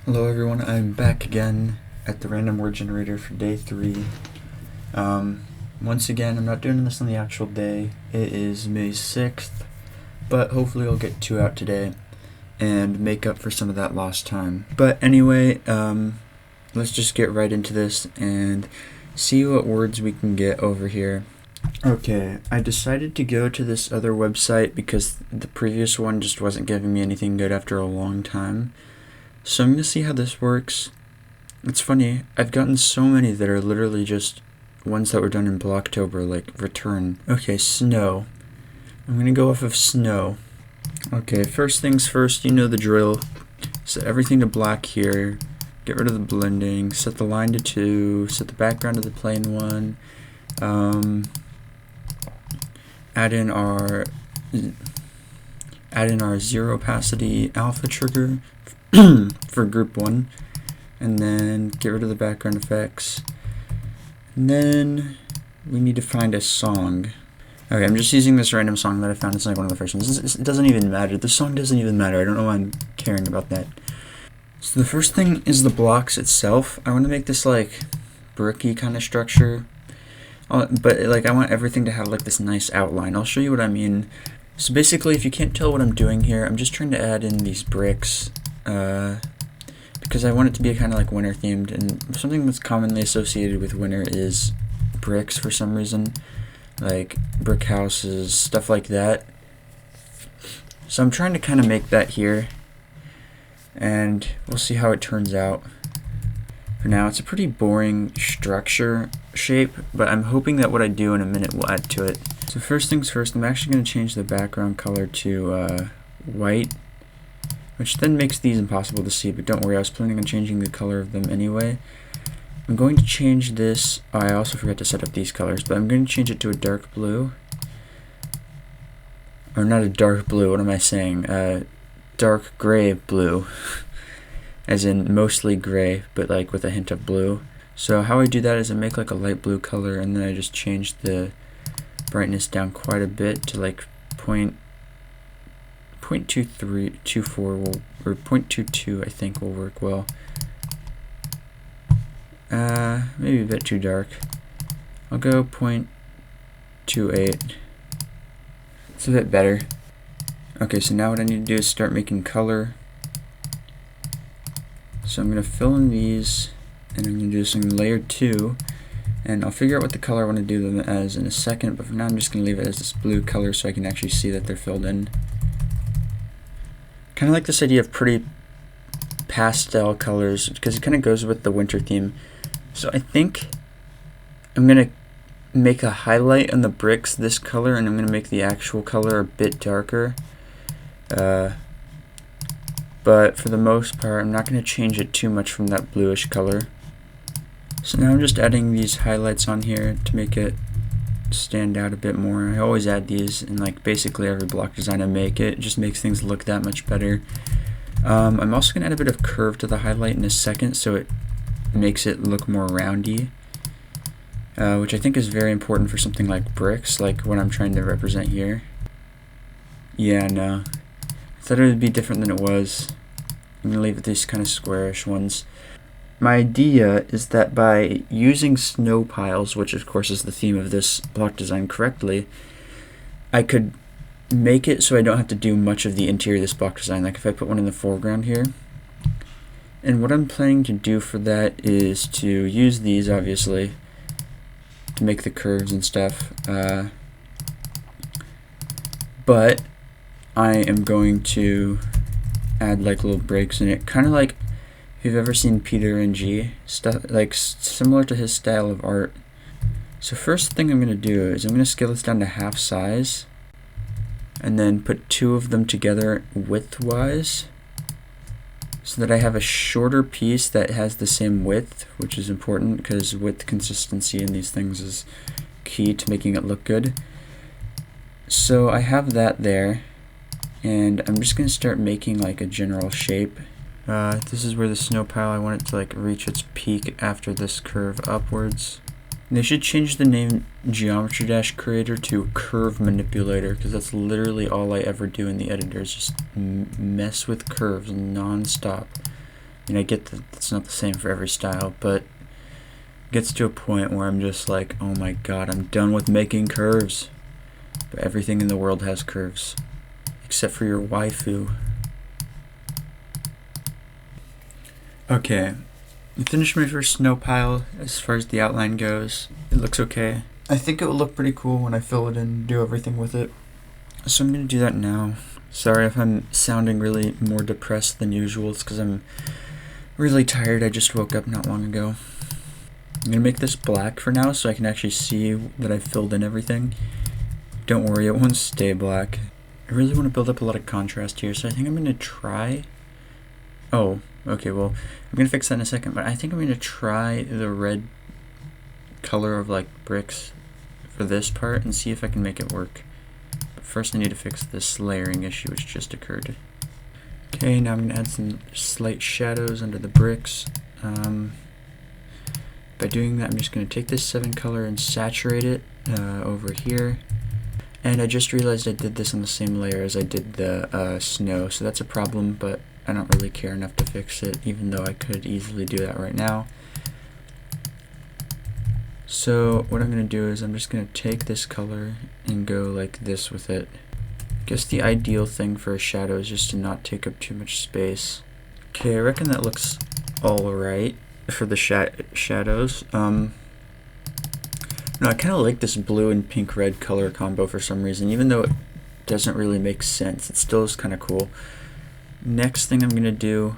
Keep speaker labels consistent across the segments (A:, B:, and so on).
A: Hello everyone, I'm back again at the random word generator for day 3. Once again, I'm not doing this on the actual day. It is May 6th, but hopefully I'll get 2 out today and make up for some of that lost time. But anyway, let's just get right into this and see what words we can get over here. Okay, I decided to go to this other website because the previous one just wasn't giving me anything good after a long time. So I'm going to see how this works. It's funny, I've gotten so many that are literally just ones that were done in Blocktober, like return. Okay, snow. I'm going to go off of snow. Okay, first things first, you know the drill. Set everything to black here. Get rid of the blending. Set the line to 2. Set the background to the plain one. Add in our zero opacity alpha trigger for group 1, and then get rid of the background effects. And then we need to find a song. Okay, I'm just using this random song that I found. It's like one of the first ones. It doesn't even matter. The song doesn't even matter. I don't know why I'm caring about that. So the first thing is the blocks itself. I want to make this like bricky kind of structure, but like I want everything to have like this nice outline. I'll show you what I mean. So basically, if you can't tell what I'm doing here, I'm just trying to add in these bricks. Because I want it to be kind of like winter themed, and something that's commonly associated with winter is bricks for some reason, like brick houses, stuff like that. So I'm trying to kind of make that here, and we'll see how it turns out. For now, it's a pretty boring structure shape, but I'm hoping that what I do in a minute will add to it. So first things first, I'm actually going to change the background color to white, which then makes these impossible to see, but don't worry, I was planning on changing the color of them anyway. I'm going to change this. Oh, I also forgot to set up these colors, but I'm going to change it to a dark blue. Or not a dark blue, what am I saying? Dark gray blue. As in mostly gray, but like with a hint of blue. So how I do that is I make like a light blue color, and then I just change the brightness down quite a bit to like 0.24 will, or 0.22 I think will work well. Maybe a bit too dark. I'll go 0.28. It's a bit better. Okay, so now what I need to do is start making color. So I'm going to fill in these, and I'm going to do this in layer 2, and I'll figure out what the color I want to do them as in a second, but for now I'm just going to leave it as this blue color so I can actually see that they're filled in. Kind of like this idea of pretty pastel colors, because it kind of goes with the winter theme. So I think I'm going to make a highlight on the bricks this color, and I'm going to make the actual color a bit darker. But for the most part, I'm not going to change it too much from that bluish color. So now I'm just adding these highlights on here to make it stand out a bit more. I always add these in like basically every block design I make. It just makes things look that much better. I'm also going to add a bit of curve to the highlight in a second, so it makes it look more roundy, which I think is very important for something like bricks, like what I'm trying to represent here. Yeah, no, I thought it would be different than it was. I'm going to leave it these kind of squarish ones. My idea is that by using snow piles, which of course is the theme of this block design correctly, I could make it so I don't have to do much of the interior of this block design. Like if I put one in the foreground here. And what I'm planning to do for that is to use these, obviously, to make the curves and stuff. But I am going to add like little breaks in it, kind of like if you've ever seen Peter and G, stuff like similar to his style of art. So first thing I'm going to do is I'm going to scale this down to half size, and then put 2 of them together width-wise, so that I have a shorter piece that has the same width, which is important because width consistency in these things is key to making it look good. So I have that there, and I'm just going to start making like a general shape. This is where the snow pile, I want it to like reach its peak after this curve upwards. They should change the name Geometry Dash Creator to Curve Manipulator, because that's literally all I ever do in the editor is just mess with curves non-stop. I get that it's not the same for every style, but it gets to a point where I'm just like, oh my god, I'm done with making curves. But everything in the world has curves, except for your waifu. Okay, I finished my first snow pile. As far as the outline goes, it looks okay. I think it will look pretty cool when I fill it in and do everything with it. So I'm going to do that now. Sorry if I'm sounding really more depressed than usual. It's because I'm really tired. I just woke up not long ago. I'm going to make this black for now so I can actually see that I've filled in everything. Don't worry, it won't stay black. I really want to build up a lot of contrast here, so I think I'm going to try... Oh, okay, well, I'm going to fix that in a second, but I think I'm going to try the red color of like bricks for this part and see if I can make it work. But first I need to fix this layering issue which just occurred. Okay, now I'm going to add some slight shadows under the bricks. By doing that, I'm just going to take this 7 color and saturate it over here. And I just realized I did this on the same layer as I did the snow, so that's a problem, but I don't really care enough to fix it, even though I could easily do that right now. So what I'm going to do is I'm just going to take this color and go like this with it. I guess the ideal thing for a shadow is just to not take up too much space. Okay, I reckon that looks alright for the shadows. No, I kind of like this blue and pink red color combo for some reason, even though it doesn't really make sense. It still is kind of cool. Next thing I'm going to do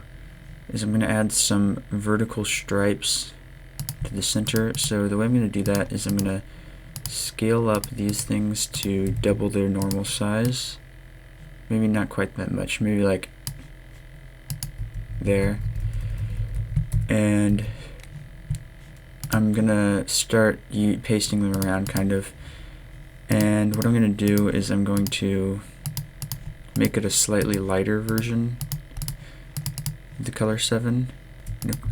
A: is I'm going to add some vertical stripes to the center. So the way I'm going to do that is I'm going to scale up these things to double their normal size. Maybe not quite that much, maybe like there. And I'm gonna start pasting them around kind of, and what I'm gonna do is I'm going to make it a slightly lighter version of the color 7.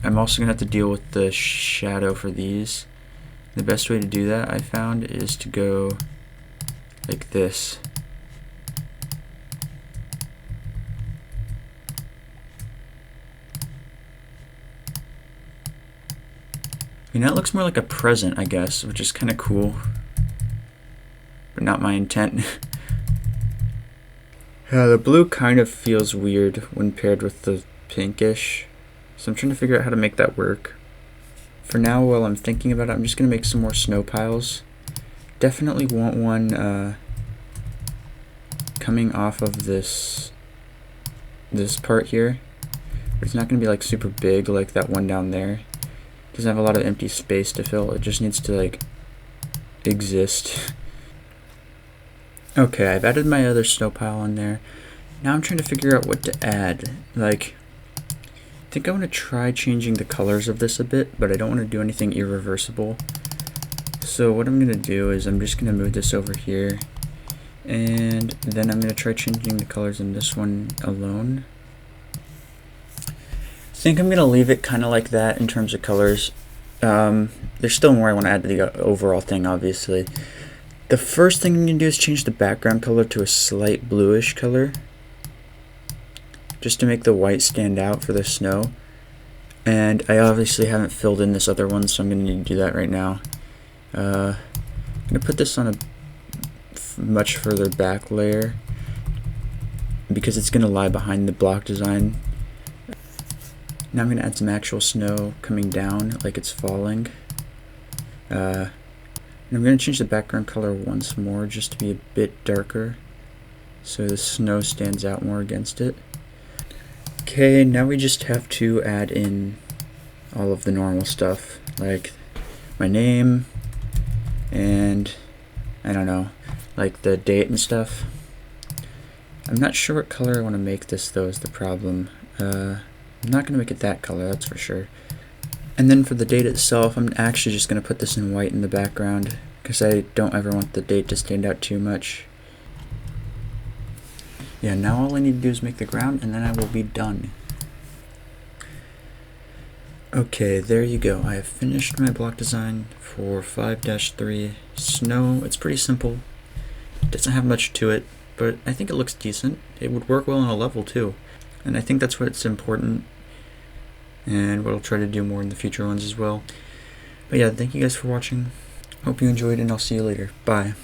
A: I'm also gonna have to deal with the shadow for these. The best way to do that, I found, is to go like this. I mean, that looks more like a present, I guess, which is kind of cool, but not my intent. The blue kind of feels weird when paired with the pinkish, so I'm trying to figure out how to make that work. For now, while I'm thinking about it, I'm just going to make some more snow piles. Definitely want one coming off of this part here. But it's not going to be like super big like that one down there. It doesn't have a lot of empty space to fill. It just needs to like exist. Okay, I've added my other snow pile on there. Now I'm trying to figure out what to add. Like, I think I want to try changing the colors of this a bit, but I don't want to do anything irreversible. So what I'm going to do is I'm just going to move this over here, and then I'm going to try changing the colors in this one alone. I think I'm going to leave it kind of like that in terms of colors. There's still more I want to add to the overall thing, obviously. The first thing I'm going to do is change the background color to a slight bluish color, just to make the white stand out for the snow. And I obviously haven't filled in this other one, so I'm going to need to do that right now. I'm going to put this on a much further back layer because it's going to lie behind the block design. Now I'm going to add some actual snow coming down like it's falling. And I'm going to change the background color once more just to be a bit darker so the snow stands out more against it. Okay, now we just have to add in all of the normal stuff like my name and I don't know, like the date and stuff. I'm not sure what color I want to make this though is the problem. I'm not going to make it that color, that's for sure. And then for the date itself, I'm actually just going to put this in white in the background because I don't ever want the date to stand out too much. Yeah, now all I need to do is make the ground and then I will be done. Okay, there you go. I have finished my block design for 5-3 snow. It's pretty simple. It doesn't have much to it, but I think it looks decent. It would work well on a level too. And I think that's what's important. and we'll try to do more in the future ones as well. But yeah, thank you guys for watching. Hope you enjoyed, and I'll see you later. Bye.